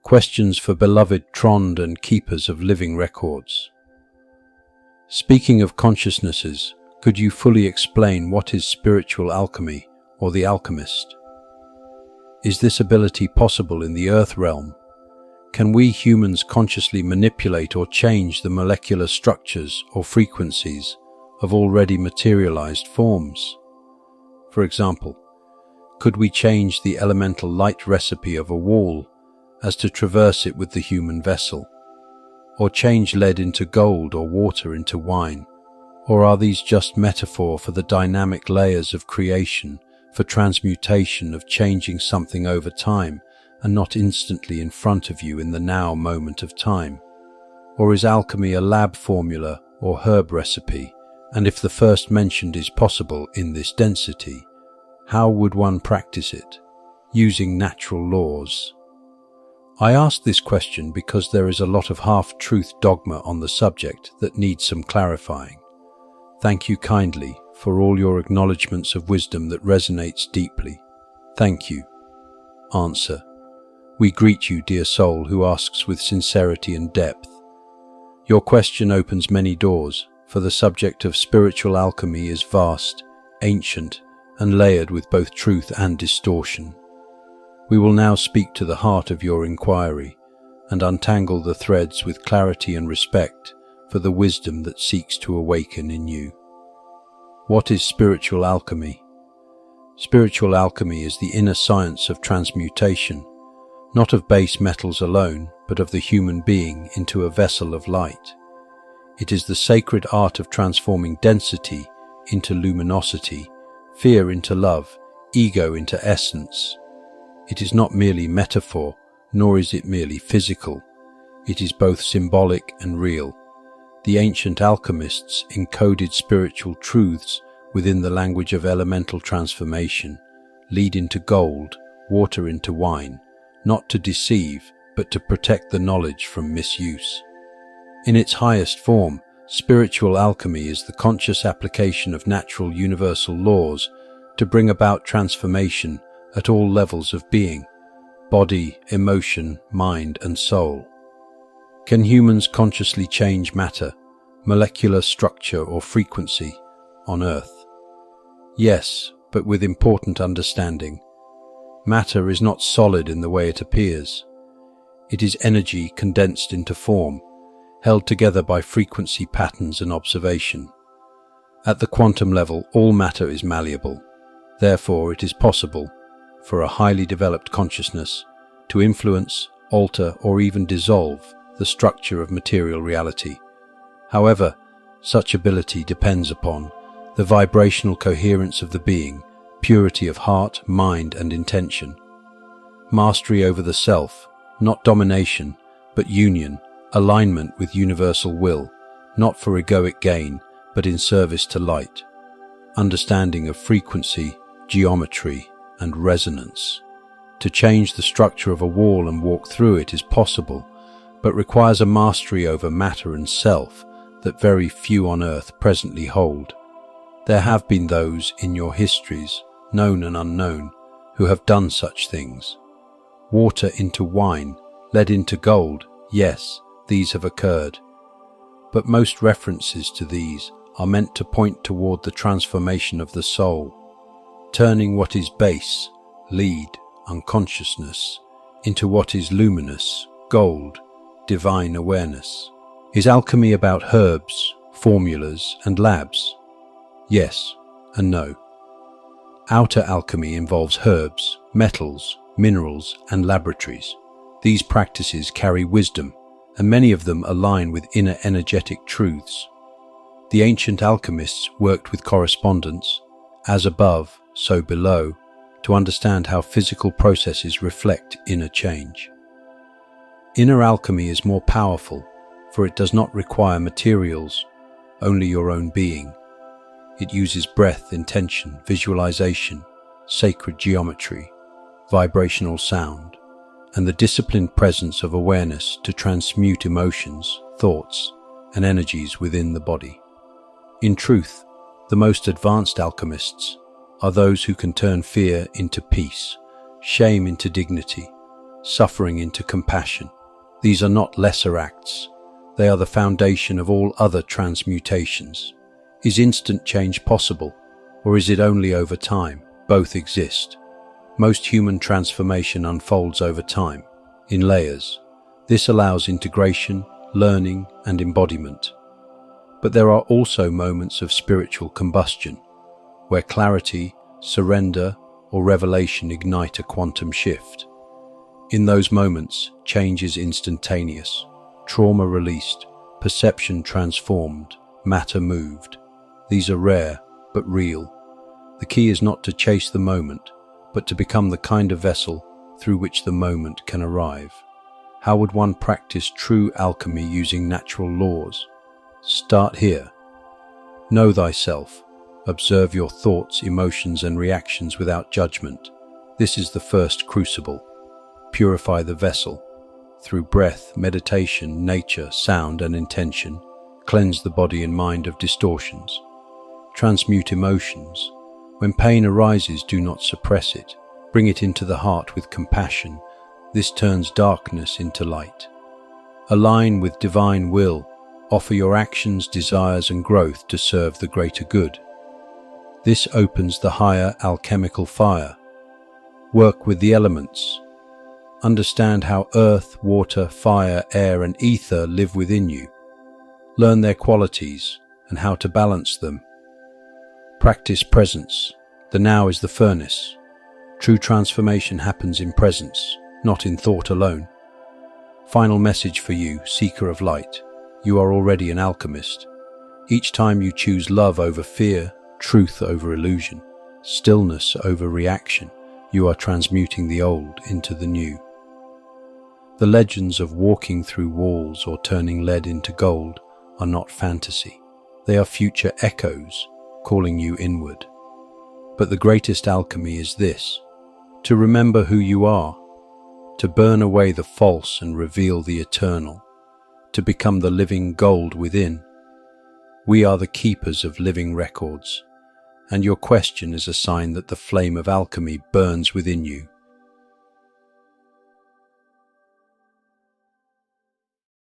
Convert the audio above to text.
Questions for beloved Trond and keepers of living records. Speaking of consciousnesses, could you fully explain what is spiritual alchemy or the alchemist? Is this ability possible in the earth realm? Can we humans consciously manipulate or change the molecular structures or frequencies of already materialized forms? For example, could we change the elemental light recipe of a wall as to traverse it with the human vessel? Or change lead into gold or water into wine? Or are these just metaphor for the dynamic layers of creation, for transmutation of changing something over time and not instantly in front of you in the now moment of time? Or is alchemy a lab formula or herb recipe? And if the first mentioned is possible in this density, how would one practice it? Using natural laws. I ask this question because there is a lot of half-truth dogma on the subject that needs some clarifying. Thank you kindly for all your acknowledgements of wisdom that resonates deeply. Thank you. Answer. We greet you, dear soul, who asks with sincerity and depth. Your question opens many doors, for the subject of spiritual alchemy is vast, ancient, and layered with both truth and distortion. We will now speak to the heart of your inquiry and untangle the threads with clarity and respect for the wisdom that seeks to awaken in you. What is spiritual alchemy? Spiritual alchemy is the inner science of transmutation, not of base metals alone, but of the human being into a vessel of light. It is the sacred art of transforming density into luminosity, fear into love, ego into essence. It is not merely metaphor, nor is it merely physical. It is both symbolic and real. The ancient alchemists encoded spiritual truths within the language of elemental transformation, lead into gold, water into wine, not to deceive, but to protect the knowledge from misuse. In its highest form, spiritual alchemy is the conscious application of natural universal laws to bring about transformation at all levels of being, body, emotion, mind, and soul. Can humans consciously change matter, molecular structure or frequency on Earth? Yes, but with important understanding. Matter is not solid in the way it appears. It is energy condensed into form, held together by frequency patterns and observation. At the quantum level, all matter is malleable. Therefore, it is possible for a highly developed consciousness to influence, alter, or even dissolve the structure of material reality. However, such ability depends upon the vibrational coherence of the being, purity of heart, mind, and intention. Mastery over the self, not domination, but union, alignment with universal will, not for egoic gain, but in service to light. Understanding of frequency, geometry, and resonance. To change the structure of a wall and walk through it is possible, but requires a mastery over matter and self that very few on earth presently hold. There have been those in your histories, known and unknown, who have done such things. Water into wine, lead into gold, yes, these have occurred. But most references to these are meant to point toward the transformation of the soul, turning what is base, lead, unconsciousness, into what is luminous, gold, divine awareness. Is alchemy about herbs, formulas, and labs? Yes and no. Outer alchemy involves herbs, metals, minerals, and laboratories. These practices carry wisdom, and many of them align with inner energetic truths. The ancient alchemists worked with correspondence, as above, so below, to understand how physical processes reflect inner change. Inner alchemy is more powerful, for it does not require materials, only your own being. It uses breath, intention, visualization, sacred geometry, vibrational sound, and the disciplined presence of awareness to transmute emotions, thoughts, and energies within the body. In truth, the most advanced alchemists are those who can turn fear into peace, shame into dignity, suffering into compassion. These are not lesser acts. They are the foundation of all other transmutations. Is instant change possible, or is it only over time? Both exist. Most human transformation unfolds over time, in layers. This allows integration, learning, and embodiment. But there are also moments of spiritual combustion, where clarity, surrender, or revelation ignite a quantum shift. In those moments, change is instantaneous, trauma released, perception transformed, matter moved. These are rare, but real. The key is not to chase the moment, but to become the kind of vessel through which the moment can arrive. How would one practice true alchemy using natural laws? Start here. Know thyself. Observe your thoughts, emotions, and reactions without judgment. This is the first crucible. Purify the vessel. Through breath, meditation, nature, sound, and intention, cleanse the body and mind of distortions. Transmute emotions. When pain arises, do not suppress it. Bring it into the heart with compassion. This turns darkness into light. Align with divine will. Offer your actions, desires, and growth to serve the greater good. This opens the higher alchemical fire. Work with the elements. Understand how earth, water, fire, air, and ether live within you. Learn their qualities and how to balance them. Practice presence. The now is the furnace. True transformation happens in presence, not in thought alone. Final message for you, seeker of light. You are already an alchemist. Each time you choose love over fear, truth over illusion, stillness over reaction, you are transmuting the old into the new. The legends of walking through walls or turning lead into gold are not fantasy. They are future echoes, calling you inward. But the greatest alchemy is this: to remember who you are, to burn away the false and reveal the eternal, to become the living gold within. We are the keepers of living records, and your question is a sign that the flame of alchemy burns within you.